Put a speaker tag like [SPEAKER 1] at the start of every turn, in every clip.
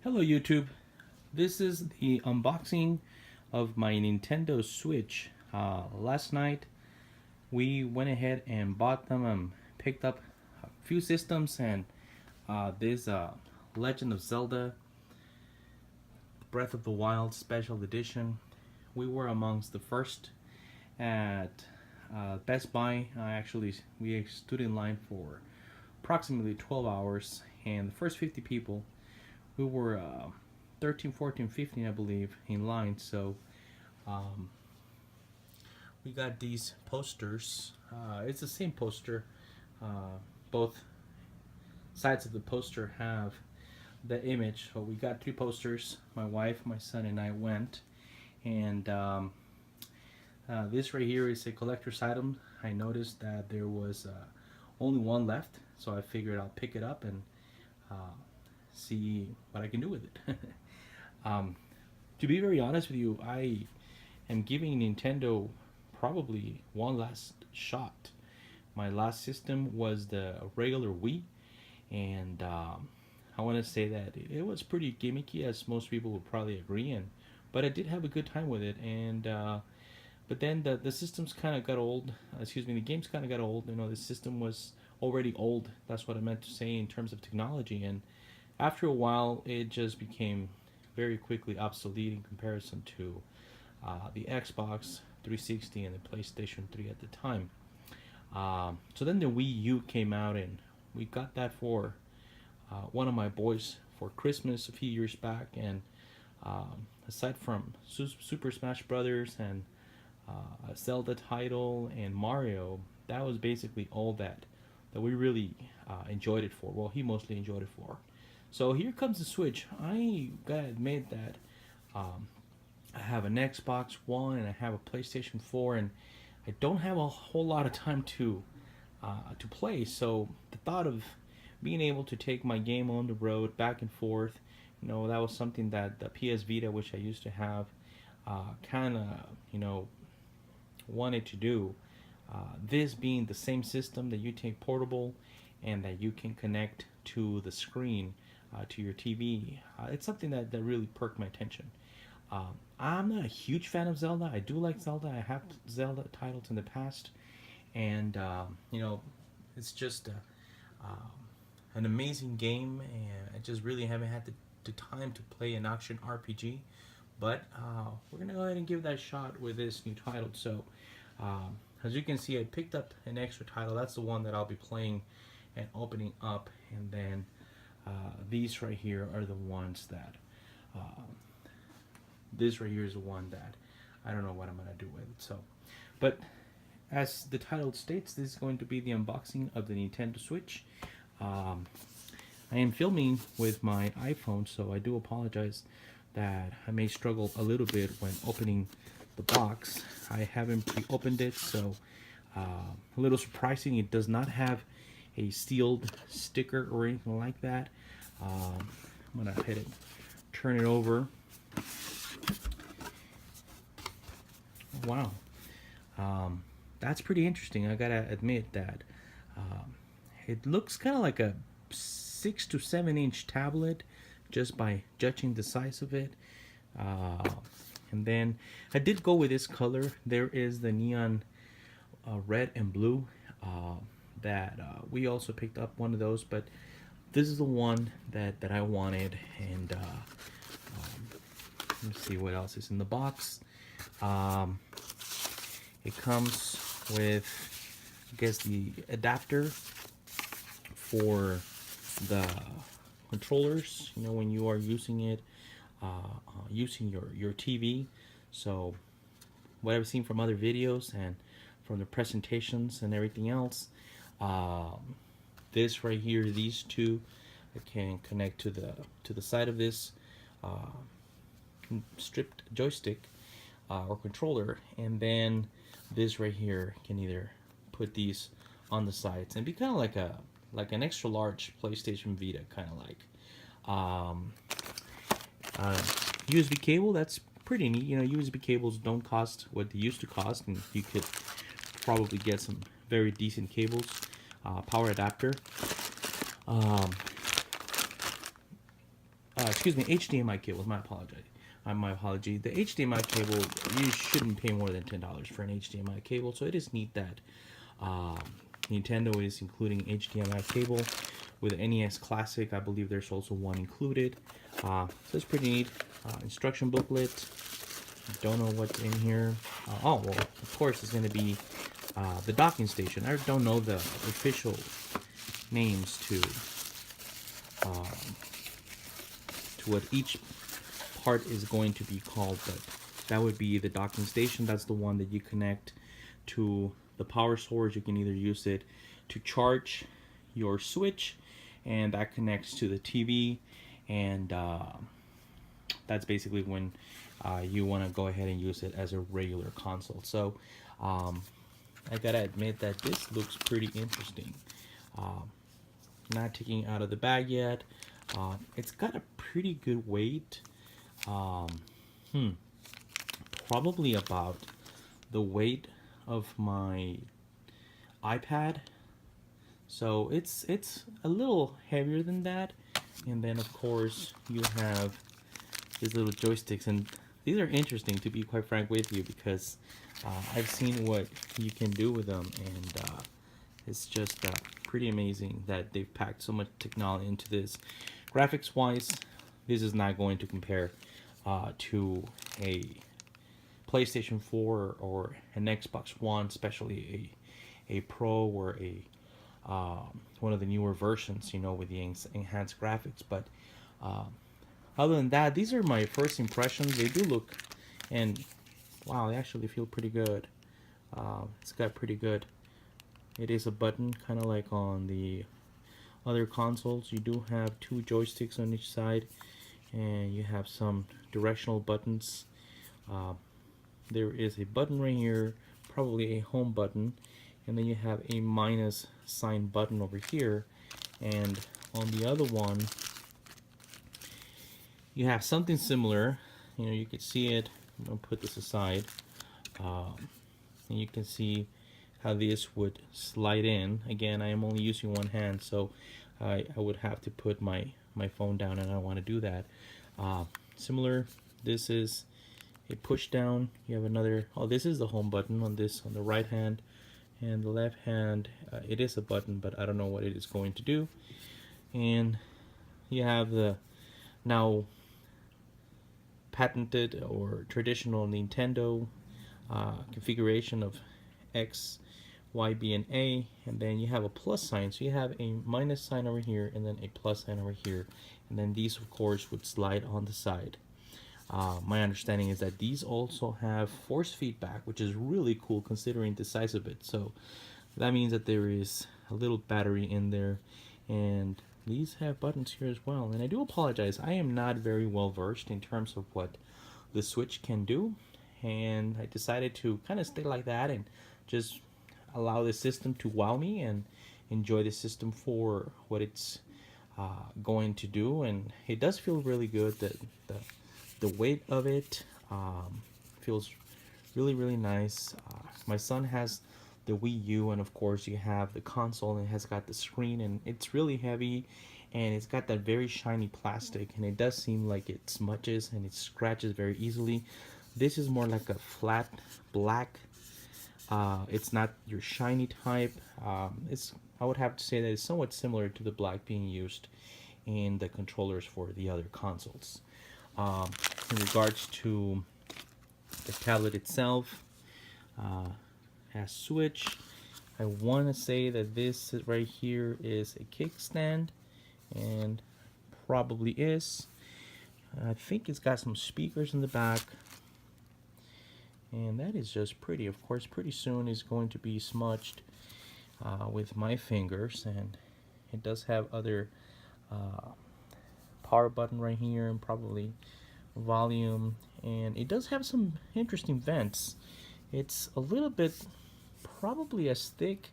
[SPEAKER 1] Hello YouTube, this is the unboxing of my Nintendo Switch. Last night we went ahead and bought them and picked up a few systems and this Legend of Zelda Breath of the Wild Special Edition. We were amongst the first at Best Buy. We stood in line for approximately 12 hours, and the first 50 people, we were 13, 14, 15, I believe, in line. So we got these posters. It's the same poster. Both sides of the poster have the image. So we got 3 posters. My wife, my son, and I went. And this right here is a collector's item. I noticed that there was only one left, so I figured I'll pick it up and see what I can do with it. To be very honest with you, I am giving Nintendo probably one last shot. My last system was the regular Wii, and I want to say that it was pretty gimmicky, as most people would probably agree, but I did have a good time with it. And but then the systems kind of got old. Excuse me, the games kind of got old. You know, the system was already old. That's what I meant to say in terms of technology. And after a while, it just became very quickly obsolete in comparison to the Xbox 360 and the PlayStation 3 at the time. So then the Wii U came out, and we got that for one of my boys for Christmas a few years back. And aside from Super Smash Brothers and a Zelda title and Mario, that was basically all that we really enjoyed it for. Well, he mostly enjoyed it for. So here comes the Switch. I gotta admit that I have an Xbox One and I have a PlayStation 4, and I don't have a whole lot of time to play. So the thought of being able to take my game on the road back and forth, you know, that was something that the PS Vita, which I used to have, kind of, you know, wanted to do. This being the same system that you take portable and that you can connect to the screen, to your TV, it's something that really perked my attention. I'm not a huge fan of Zelda. I do like Zelda. I have Zelda titles in the past, and you know, it's just an amazing game, and I just really haven't had the time to play an action RPG. But we're gonna go ahead and give that a shot with this new title. So as you can see, I picked up an extra title. That's the one that I'll be playing and opening up, and then these right here are the ones that this right here is the one that I don't know what I'm gonna do with it. So, but as the title states, this is going to be the unboxing of the Nintendo Switch. I am filming with my iPhone, so I do apologize that I may struggle a little bit when opening the box. I haven't pre-opened it, so a little surprising. It does not have a sealed sticker or anything like that. I'm gonna hit it, turn it over. Wow, that's pretty interesting. I gotta admit that it looks kind of like a 6 to 7 inch tablet, just by judging the size of it. And then I did go with this color. There is the neon red and blue that we also picked up one of those, but this is the one that I wanted. And let's see what else is in the box. It comes with, I guess, the adapter for the controllers, you know, when you are using it, using your TV. So what I've seen from other videos and from the presentations and everything else, this right here, these two, I can connect to the side of this stripped joystick or controller, and then this right here can either put these on the sides and be kind of like an extra large PlayStation Vita, kind of like. USB cable, that's pretty neat. You know, USB cables don't cost what they used to cost, and you could probably get some very decent cables. Power adapter. excuse me, HDMI cables. My apology. The HDMI cable, you shouldn't pay more than $10 for an HDMI cable. So it is neat that Nintendo is including HDMI cable with NES Classic. I believe there's also one included. So it's pretty neat. Instruction booklet. Don't know what's in here. Oh, well, of course, it's going to be the docking station. I don't know the official names to what each part is going to be called, but that would be the docking station. That's the one that you connect to the power source. You can either use it to charge your Switch, and that connects to the TV, and that's basically when you want to go ahead and use it as a regular console. So I gotta admit that this looks pretty interesting. Not taking out of the bag yet. It's got a pretty good weight. Probably about the weight of my iPad. So it's a little heavier than that. And then of course you have these little joysticks, and these are interesting, to be quite frank with you, because I've seen what you can do with them, and it's just pretty amazing that they've packed so much technology into this. Graphics wise, this is not going to compare to a PlayStation 4 or an Xbox One, especially a Pro or a one of the newer versions, you know, with the enhanced graphics. But other than that, these are my first impressions. They do look, and wow, they actually feel pretty good. It's got pretty good. It is a button, kind of like on the other consoles. You do have two joysticks on each side, and you have some directional buttons. There is a button right here, probably a home button, and then you have a minus sign button over here, and on the other one you have something similar. You know, you can see it. I'm gonna put this aside, and you can see how this would slide in. Again, I am only using one hand, so I would have to put my phone down, and I don't want to do that. Similar, this is a push down. You have another, oh, this is the home button on this, on the right hand, and the left hand, it is a button, but I don't know what it is going to do. And you have the now patented or traditional Nintendo configuration of X, Y, B, and A, and then you have a plus sign. So you have a minus sign over here, and then a plus sign over here, and then these of course would slide on the side. My understanding is that these also have force feedback, which is really cool considering the size of it. So that means that there is a little battery in there, and these have buttons here as well. And I do apologize, I am not very well versed in terms of what the Switch can do, and I decided to kind of stay like that and just allow the system to wow me and enjoy the system for what it's going to do. And it does feel really good. The weight of it feels really nice. My son has the Wii U, and of course you have the console, and it has got the screen, and it's really heavy, and it's got that very shiny plastic, and it does seem like it smudges and it scratches very easily. This is more like a flat black. It's not your shiny type. I would have to say that it's somewhat similar to the black being used in the controllers for the other consoles. In regards to the tablet itself, has Switch. I want to say that this right here is a kickstand, and probably is. I think it's got some speakers in the back, and that is just pretty. Of course, pretty soon is going to be smudged with my fingers, and it does have other power button right here, and probably volume, and it does have some interesting vents. It's a little bit, probably as thick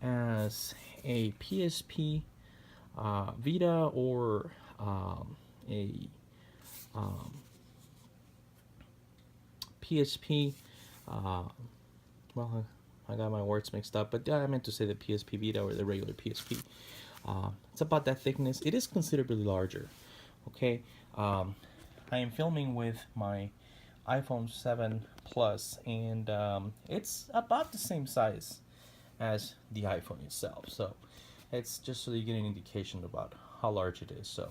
[SPEAKER 1] as a PSP Vita, or a PSP, well, I got my words mixed up, but I meant to say the PSP Vita or the regular PSP. It's about that thickness. It is considerably larger. Okay, Um, I am filming with my iPhone 7 Plus, and it's about the same size as the iPhone itself. So it's just so you get an indication about how large it is. So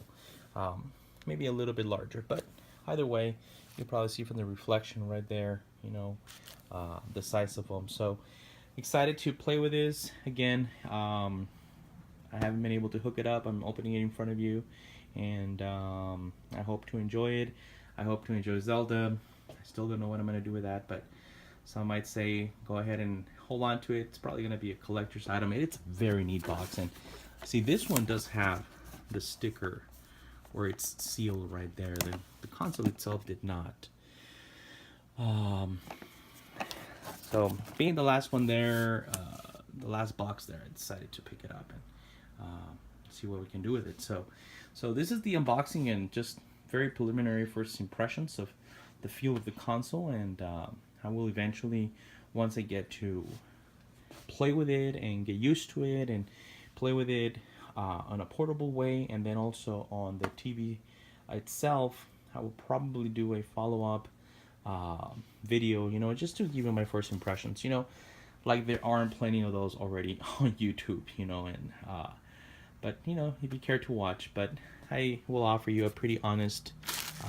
[SPEAKER 1] maybe a little bit larger, but either way, you'll probably see from the reflection right there, you know, the size of them. So excited to play with this again. I haven't been able to hook it up. I'm opening it in front of you, and I hope to enjoy it. I hope to enjoy Zelda. I still don't know what I'm going to do with that, but some might say go ahead and hold on to it. It's probably going to be a collector's item. It's a very neat box, and see, this one does have the sticker where it's sealed right there. The console itself did not. So being the last one there, the last box there, I decided to pick it up and see what we can do with it. So this is the unboxing and just very preliminary first impressions of the feel of the console, and I will eventually, once I get to play with it and get used to it and play with it on a portable way, and then also on the TV itself, I will probably do a follow-up video, you know, just to give you my first impressions. You know, like there aren't plenty of those already on YouTube, you know, and but you know, if you care to watch, but I will offer you a pretty honest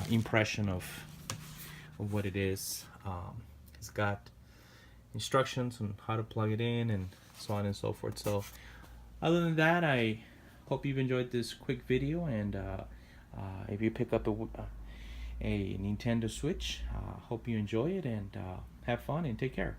[SPEAKER 1] impression of what it is. It's got instructions on how to plug it in and so on and so forth. So other than that, I hope you've enjoyed this quick video, and if you pick up a Nintendo Switch, hope you enjoy it, and have fun and take care.